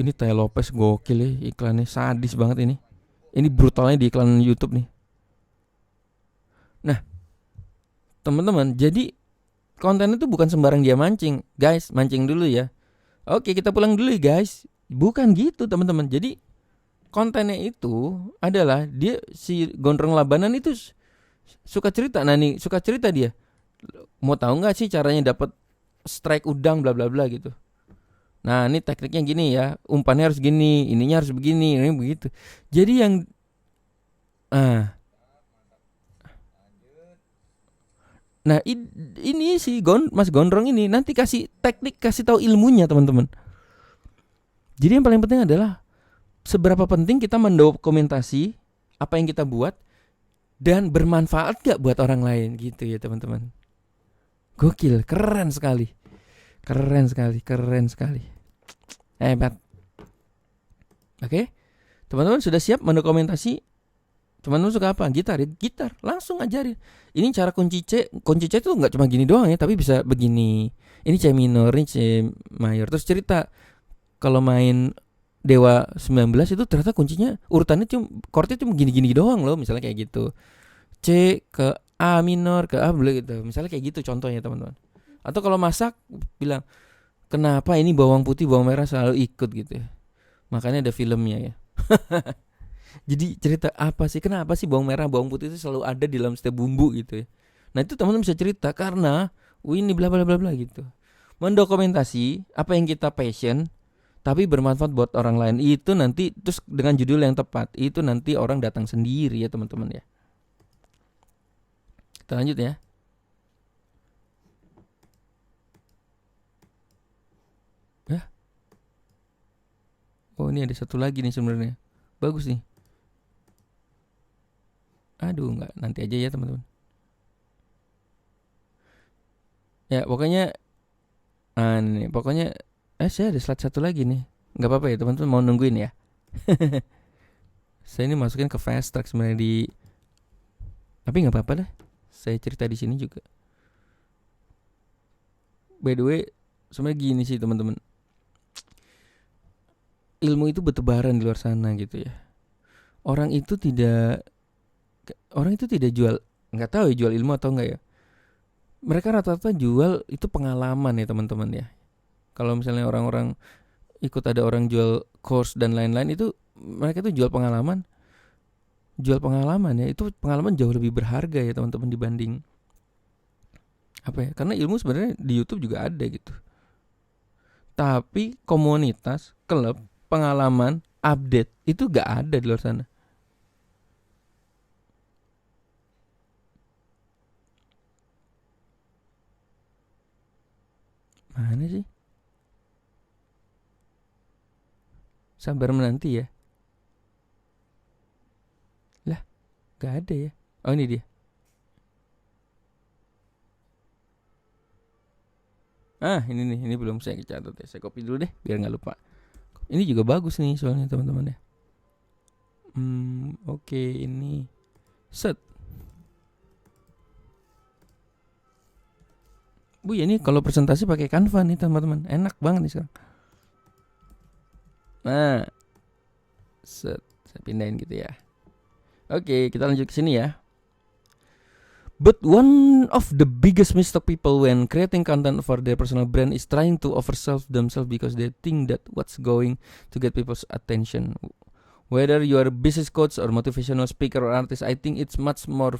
Ini Taya Lopez gokil ya, iklannya sadis banget ini. Ini brutalnya di iklan YouTube nih. Nah, teman-teman, jadi konten itu bukan sembarang dia mancing. Guys, mancing dulu ya. Oke, kita pulang dulu ya guys. Bukan gitu teman-teman. Jadi kontennya itu adalah dia, si Gondrong Labanan itu suka cerita. Nah nih, suka cerita dia. Mau tahu nggak sih caranya dapat strike udang bla bla bla gitu. Nah ini tekniknya gini ya, umpannya harus gini, ininya harus begini, ini begitu. Jadi yang nah ini si Mas Gondrong ini nanti kasih teknik, kasih tahu ilmunya teman-teman. Jadi yang paling penting adalah seberapa penting kita mendokumentasi apa yang kita buat dan bermanfaat gak buat orang lain gitu ya teman-teman. Gokil, keren sekali. Hebat. Oke, teman-teman sudah siap mendokumentasi? Teman-teman suka apa? Gitar ya? Gitar, langsung ajarin. Ini cara kunci C itu gak cuma gini doang ya, tapi bisa begini. Ini C minor, ini C mayor. Terus cerita kalau main Dewa 19 itu ternyata kuncinya urutannya chordnya cuma gini-gini doang loh, misalnya kayak gitu. C ke A minor ke A gitu. Misalnya kayak gitu contohnya teman-teman. Atau kalau masak bilang, kenapa ini bawang putih bawang merah selalu ikut gitu ya. Makanya ada filmnya ya. Jadi cerita apa sih, kenapa sih bawang merah bawang putih itu selalu ada di dalam setiap bumbu gitu ya. Nah itu teman-teman bisa cerita karena ini bla bla bla bla gitu. Mendokumentasi apa yang kita passion tapi bermanfaat buat orang lain, itu nanti terus dengan judul yang tepat, itu nanti orang datang sendiri ya teman-teman ya. Kita lanjut ya. Oh ini ada satu lagi nih sebenarnya, bagus nih. Aduh nggak, nanti aja ya teman-teman. Ya pokoknya, nih, pokoknya saya ada slide satu lagi nih. Nggak apa-apa ya teman-teman, mau nungguin ya. Saya ini masukin ke fast track sebenarnya tapi nggak apa-apa lah. Saya cerita di sini juga. By the way, sebenarnya gini sih teman-teman. Ilmu itu bertebaran di luar sana gitu ya. Orang itu tidak jual, nggak tahu ya jual ilmu atau enggak ya. Mereka rata-rata jual itu pengalaman ya teman-teman ya. Kalau misalnya orang-orang ikut ada orang jual course dan lain-lain, itu mereka itu jual pengalaman ya. Itu pengalaman jauh lebih berharga ya teman-teman dibanding apa ya, karena ilmu sebenarnya di YouTube juga ada gitu. Tapi komunitas, klub, pengalaman, update itu gak ada di luar sana. Mana sih? Sabar menanti ya. Lah, gak ada ya. Oh ini dia. Ini nih, ini belum saya catat ya. Saya copy dulu deh biar nggak lupa. Ini juga bagus nih soalnya teman-teman ya. Oke, ini set. Bu ya, ini kalau presentasi pakai Canva nih teman-teman, enak banget nih sekarang. Nah, set, saya pindahin gitu ya. Oke, kita lanjut ke sini ya. But one of the biggest mistake people when creating content for their personal brand is trying to oversell themselves because they think that what's going to get people's attention. Whether you are a business coach or motivational speaker or artist, I think it's much more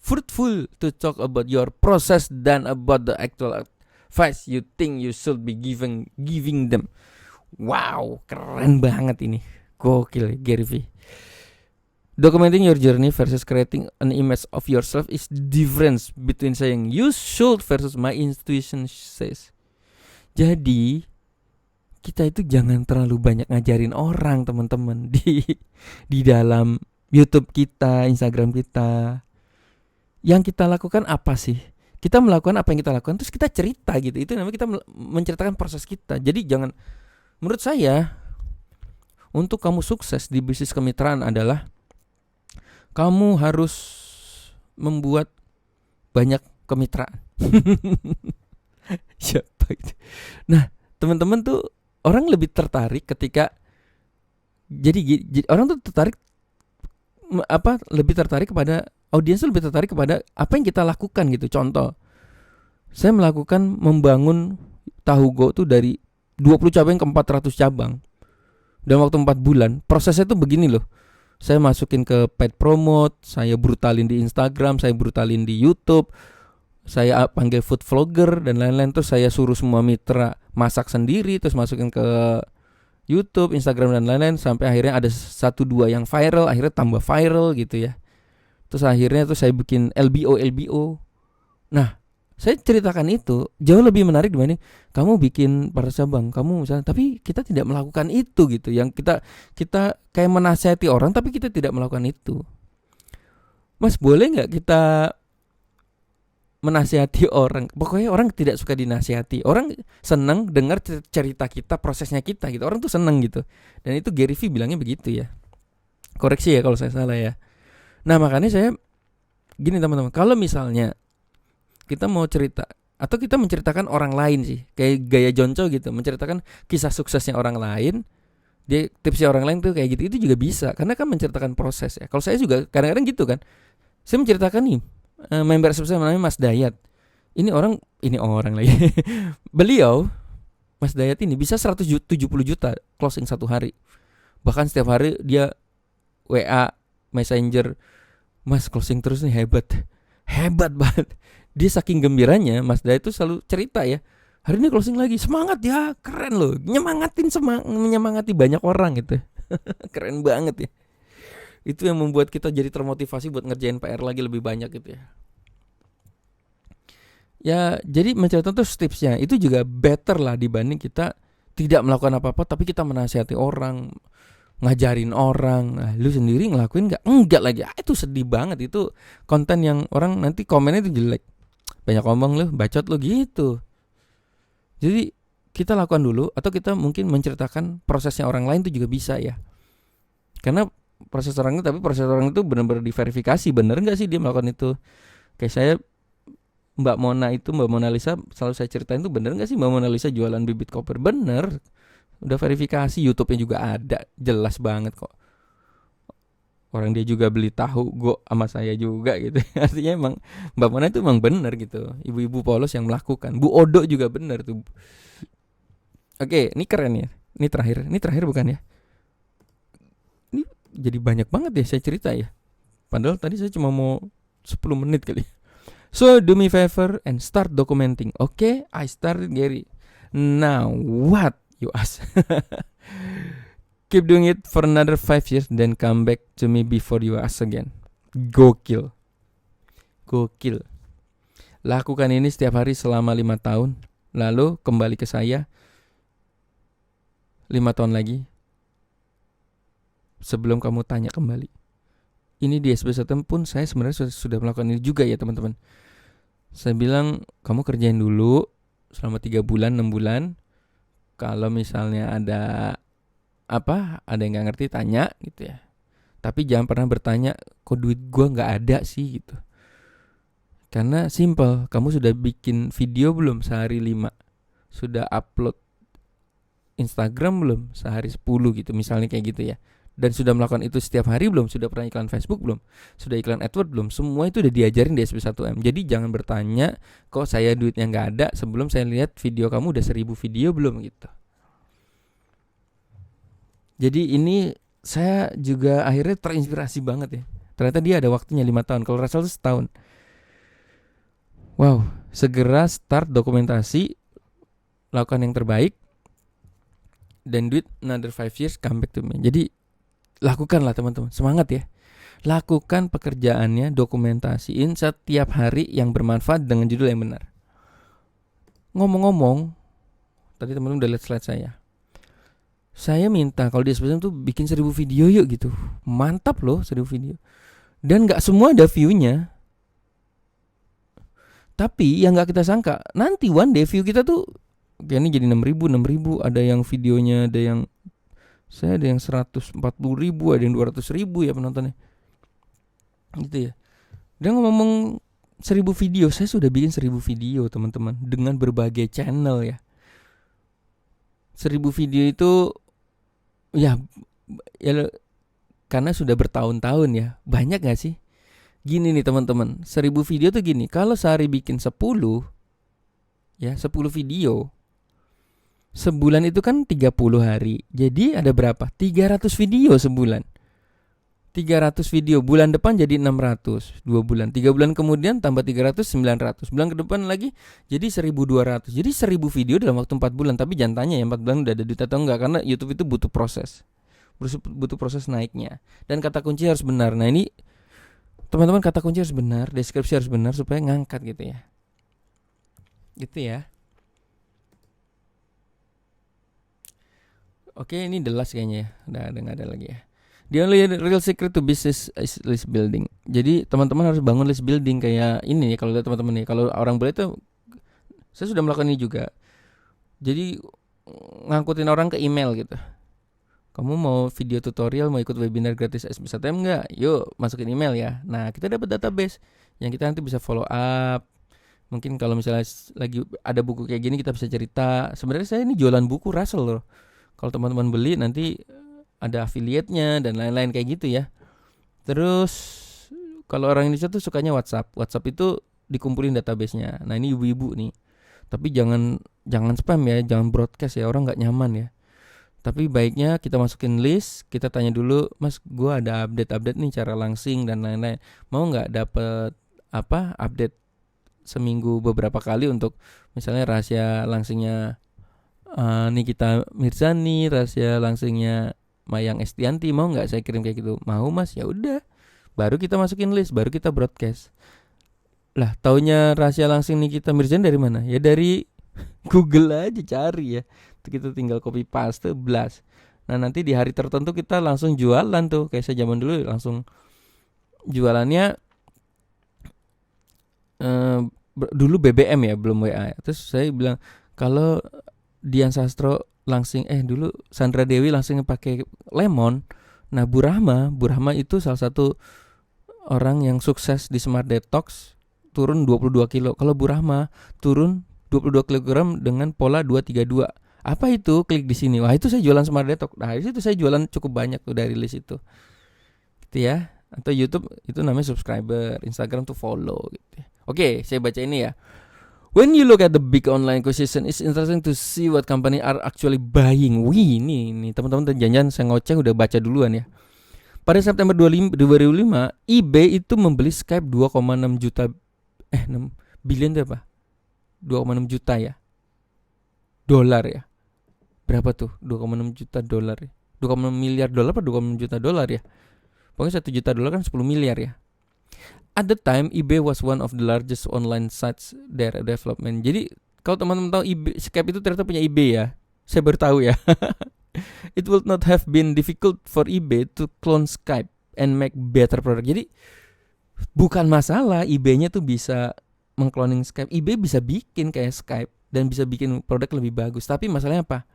fruitful to talk about your process than about the actual advice you think you should be giving them. Wow, keren banget ini. Gokil, Gary V. Documenting your journey versus creating an image of yourself is the difference between saying you should versus my intuition says. Jadi kita itu jangan terlalu banyak ngajarin orang teman-teman di dalam YouTube kita, Instagram kita. Yang kita lakukan apa sih? Kita melakukan apa yang kita lakukan, terus kita cerita gitu. Itu namanya kita menceritakan proses kita. Jadi jangan, menurut saya, untuk kamu sukses di bisnis kemitraan adalah kamu harus membuat banyak kemitraan. Siapa itu? Nah, teman-teman tuh orang lebih tertarik ketika jadi orang tuh tertarik lebih tertarik kepada audiens, lebih tertarik kepada apa yang kita lakukan gitu. Contoh, saya melakukan membangun Tahu Go tuh dari 20 cabang ke 400 cabang dalam waktu 4 bulan. Prosesnya tuh begini loh. Saya masukin ke paid promote, saya brutalin di Instagram, saya brutalin di YouTube, saya panggil food vlogger dan lain-lain. Terus saya suruh semua mitra masak sendiri, terus masukin ke YouTube, Instagram dan lain-lain. Sampai akhirnya ada 1-2 yang viral, akhirnya tambah viral gitu ya. Terus akhirnya tuh saya bikin LBO. Nah, saya ceritakan itu jauh lebih menarik dibanding kamu bikin para cabang, kamu misalnya, tapi kita tidak melakukan itu gitu. Yang kita kayak menasihati orang tapi kita tidak melakukan itu. Mas, boleh nggak kita menasihati orang? Pokoknya orang tidak suka dinasihati. Orang senang dengar cerita kita, prosesnya kita gitu. Orang tuh senang gitu. Dan itu Gary V bilangnya begitu ya. Koreksi ya kalau saya salah ya. Nah, makanya saya gini teman-teman, kalau misalnya kita mau cerita atau kita menceritakan orang lain sih, kayak gaya Jonco gitu, menceritakan kisah suksesnya orang lain, dia tipsnya orang lain tuh kayak gitu, itu juga bisa karena kan menceritakan proses ya. Kalau saya juga kadang-kadang gitu kan, saya menceritakan nih member saya namanya Mas Dayat. Ini orang lagi. Beliau Mas Dayat ini bisa 170 juta closing satu hari. Bahkan setiap hari dia WA, Messenger, Mas closing terus nih, hebat banget. Dia saking gembiranya, Mas Dayat itu selalu cerita ya, hari ini closing lagi, semangat ya, keren loh, menyemangati banyak orang gitu. Keren banget ya. Itu yang membuat kita jadi termotivasi buat ngerjain PR lagi lebih banyak gitu ya. Ya, jadi menceritakan tuh tipsnya itu juga better lah dibanding kita tidak melakukan apa-apa tapi kita menasihati orang, ngajarin orang. Nah, lu sendiri ngelakuin nggak? Enggak lagi. Itu sedih banget. Itu konten yang orang nanti komennya itu jelek. Banyak ngomong lu, bacot lu gitu. Jadi kita lakukan dulu, atau kita mungkin menceritakan prosesnya orang lain itu juga bisa ya. Karena proses orang itu, tapi proses orang itu benar-benar diverifikasi, benar nggak sih dia melakukan itu. Kayak saya, Mbak Mona Lisa selalu saya ceritain tuh, bener nggak sih Mbak Mona Lisa jualan bibit koper? Bener, udah verifikasi, YouTube-nya juga ada, jelas banget kok. Orang dia juga beli tahu go sama saya juga gitu. Artinya emang Mbak Mona itu emang bener gitu. Ibu-ibu polos yang melakukan. Bu Odo juga bener tuh. Oke, ini keren ya. Ini terakhir bukan ya? Ini jadi banyak banget ya saya cerita ya. Padahal tadi saya cuma mau 10 menit kali. So do me favor and start documenting. Okay, I started, Gary. Now what, you ask? Keep doing it for another 5 years, then come back to me before you ask again. Gokil. Lakukan ini setiap hari selama 5 tahun. Lalu kembali ke saya 5 tahun lagi, sebelum kamu tanya kembali. Ini di SB1M pun saya sebenarnya sudah melakukan ini juga ya teman-teman. Saya bilang, kamu kerjain dulu selama 3 bulan, 6 bulan. Kalau misalnya ada ada yang gak ngerti, tanya gitu ya. Tapi jangan pernah bertanya, kok duit gua gak ada sih gitu. Karena simple, kamu sudah bikin video belum sehari 5? Sudah upload Instagram belum sehari 10 gitu, misalnya kayak gitu ya. Dan sudah melakukan itu setiap hari belum? Sudah pernah iklan Facebook belum? Sudah iklan AdWords belum? Semua itu udah diajarin di SB1M. Jadi jangan bertanya, kok saya duitnya gak ada, sebelum saya lihat video kamu udah 1000 video belum gitu. Jadi ini saya juga akhirnya terinspirasi banget ya. Ternyata dia ada waktunya 5 tahun. Kalau Russell itu setahun. Wow, segera start dokumentasi, lakukan yang terbaik, dan do it another 5 years, come back to me. Jadi lakukanlah teman-teman, semangat ya. Lakukan pekerjaannya, dokumentasiin setiap hari yang bermanfaat dengan judul yang benar. Ngomong-ngomong, tadi teman-teman udah lihat slide saya. Saya minta kalau di SB1M tuh bikin 1000 video yuk gitu. Mantap loh 1000 video. Dan gak semua ada view-nya. Tapi yang gak kita sangka, nanti one day view kita tuh kayak ini jadi 6.000. Ada yang videonya, ada yang 140.000, ada yang 200.000 ya penontonnya. Gitu ya. Dan ngomong 1000 video, saya sudah bikin 1000 video teman-teman, dengan berbagai channel ya. 1000 video itu ya karena sudah bertahun-tahun ya. Banyak gak sih? Gini nih teman-teman, 1000 video tuh gini, kalau sehari bikin 10 video, sebulan itu kan 30 hari. Jadi ada berapa? 300 video sebulan. 300 video, bulan depan jadi 600, 2 bulan. 3 bulan kemudian tambah 300, 900. Bulan ke depan lagi jadi 1200. Jadi 1000 video dalam waktu 4 bulan. Tapi jangan tanya ya 4 bulan udah ada duit atau enggak, karena YouTube itu butuh proses. Butuh proses naiknya. Dan kata kunci harus benar. Nah ini teman-teman, kata kunci harus benar, deskripsi harus benar supaya ngangkat gitu ya. Gitu ya. Oke, ini the last kayaknya ya. Udah gak ada lagi ya. The only real secret to business is list building. Jadi teman-teman harus bangun list building kayak ini nih. Kalau lihat teman-teman nih, kalau orang boleh tuh, saya sudah melakukan ini juga. Jadi ngangkutin orang ke email gitu. Kamu mau video tutorial, mau ikut webinar gratis SB1M enggak? Yuk masukin email ya. Nah kita dapat database yang kita nanti bisa follow up. Mungkin kalau misalnya lagi ada buku kayak gini, kita bisa cerita. Sebenarnya saya ini jualan buku Russell loh. Kalau teman-teman beli nanti ada affiliate-nya dan lain-lain kayak gitu ya. Terus kalau orang Indonesia tuh sukanya WhatsApp. WhatsApp itu dikumpulin database-nya. Nah ini ibu-ibu nih. Tapi jangan spam ya, jangan broadcast ya, orang nggak nyaman ya. Tapi baiknya kita masukin list, kita tanya dulu, Mas, gue ada update nih cara langsing dan lain-lain. Mau nggak dapet update seminggu beberapa kali untuk misalnya rahasia langsingnya Nikita Mirzani, rahasia langsingnya Mayang Estianti, mau nggak saya kirim kayak gitu? Mau Mas, ya udah. Baru kita masukin list, baru kita broadcast. Lah, taunya rahasia langsing Nikita Mirzani dari mana? Ya dari Google aja cari ya. Kita tinggal copy paste, blast. Nah nanti di hari tertentu kita langsung jualan tuh. Kayak saya zaman dulu langsung jualannya dulu BBM ya, belum WA. Terus saya bilang kalau Dian Sastro langsung dulu Sandra Dewi langsung pakai lemon. Nah Bu Rahma itu salah satu orang yang sukses di Smart Detox, turun 22 kilo. Kalau Bu Rahma turun 22 kg dengan pola 232. Apa itu? Klik di sini. Wah, itu saya jualan Smart Detox. Nah, di situ saya jualan cukup banyak tuh dari list itu. Gitu ya. Atau YouTube itu namanya subscriber, Instagram tuh follow gitu. Oke, saya baca ini ya. When you look at the big online ecosystem, it's interesting to see what company are actually buying. Wih, ini teman-teman jangan saya ngoceh udah baca duluan ya. Pada September 2005, eBay itu membeli Skype 2,6 juta 6 billion itu apa? 2,6 juta ya. Dolar ya. Berapa tuh? 2,6 juta dolar ya. 2,6 miliar dolar apa 2,6 juta dolar ya? Pokoknya 1 juta dolar kan 10 miliar ya. At the time, eBay was one of the largest online sites their development. Jadi kalau teman-teman tahu eBay, Skype itu ternyata punya eBay ya. Saya baru tahu ya. It would not have been difficult for eBay to clone Skype and make better product. Jadi bukan masalah eBay-nya tuh bisa mengcloning Skype. eBay bisa bikin kayak Skype dan bisa bikin produk lebih bagus. Tapi masalahnya apa?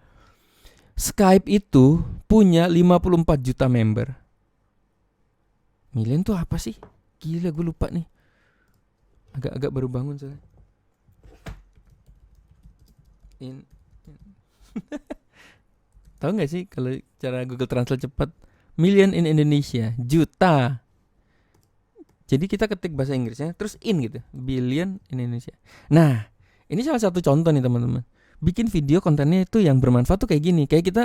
Skype itu punya 54 juta member. Million tuh apa sih? Gila, gue lupa nih. Agak baru bangun saya. Tahu nggak sih kalau cara Google Translate cepat? Million in Indonesia, juta. Jadi kita ketik bahasa Inggrisnya, terus in gitu, billion in Indonesia. Nah, ini salah satu contoh nih teman-teman. Bikin video kontennya itu yang bermanfaat tuh kayak gini. Kayak kita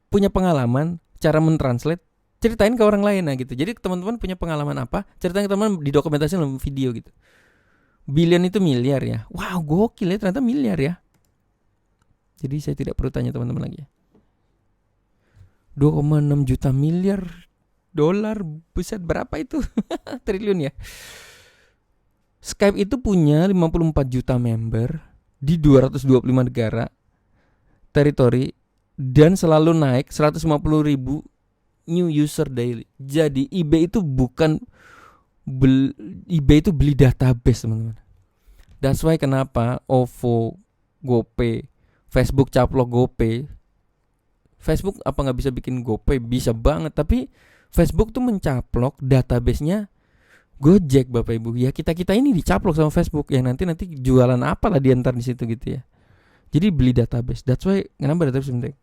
punya pengalaman cara mentranslate, ceritain ke orang lain nah gitu. Jadi teman-teman punya pengalaman apa, ceritain ke teman, didokumentasikan dalam video gitu. Billion itu miliar ya. Wow, gokil ya, ternyata miliar ya. Jadi saya tidak perlu tanya teman-teman lagi ya. 2,6 juta miliar dolar, buset, berapa itu? Triliun ya. Skype itu punya 54 juta member di 225 negara, teritori, dan selalu naik 150 ribu new user daily. Jadi eBay itu bukan eBay itu beli database teman-teman. That's why kenapa OVO, GoPay, Facebook caplok GoPay. Facebook apa nggak bisa bikin GoPay? Bisa banget. Tapi Facebook tuh mencaplok database-nya Gojek, Bapak Ibu. Ya kita ini dicaplok sama Facebook. Ya nanti jualan apa lah di antar di situ gitu ya. Jadi beli database. That's why kenapa database penting.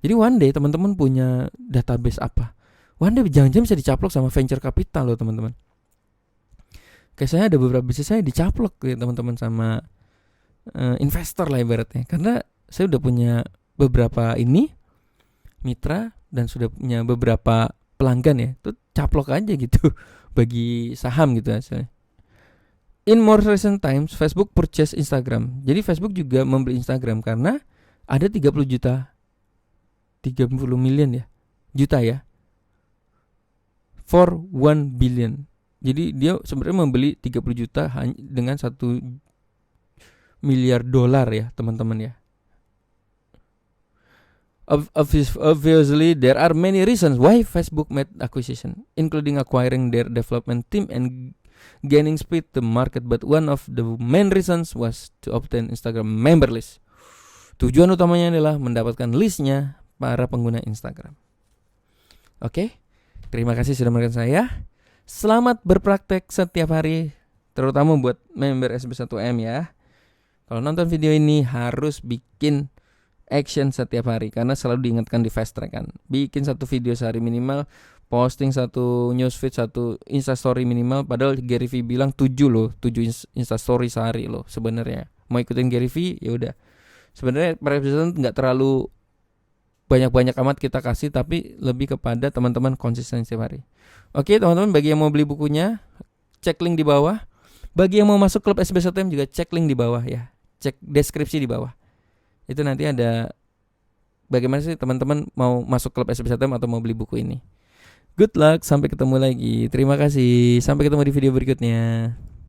Jadi one day teman-teman punya database apa? One day jangan-jangan bisa dicaplok sama venture capital loh teman-teman. Kayak saya ada beberapa bisnis saya dicaplok ya teman-teman sama investor lah ibaratnya. Karena saya udah punya beberapa mitra dan sudah punya beberapa pelanggan ya. Itu caplok aja gitu bagi saham gitu hasilnya. In more recent times, Facebook purchase Instagram. Jadi Facebook juga membeli Instagram karena ada 30 million ya. Juta ya. For 1 billion. Jadi dia sebenarnya membeli 30 juta dengan 1 miliar dolar ya, teman-teman ya. Obviously, there are many reasons why Facebook made acquisition, including acquiring their development team and gaining speed to market. But one of the main reasons was to obtain Instagram member list. Tujuan utamanya adalah mendapatkan listnya para pengguna Instagram. Oke, terima kasih sudah mendengarkan saya. Selamat berpraktek setiap hari, terutama buat member SB1M ya. Kalau nonton video ini harus bikin action setiap hari karena selalu diingatkan di fast track kan. Bikin 1 video sehari minimal, posting 1 newsfeed, 1 instastory minimal. Padahal Gary V bilang 7 instastory sehari loh sebenarnya. Mau ikutin Gary V ya udah. Sebenarnya presiden nggak terlalu banyak-banyak amat kita kasih, tapi lebih kepada teman-teman konsisten setiap hari. Oke teman-teman, bagi yang mau beli bukunya cek link di bawah. Bagi yang mau masuk klub SB1M juga cek link di bawah ya. Cek deskripsi di bawah. Itu nanti ada bagaimana sih teman-teman mau masuk klub SB1M atau mau beli buku ini. Good luck, sampai ketemu lagi. Terima kasih. Sampai ketemu di video berikutnya.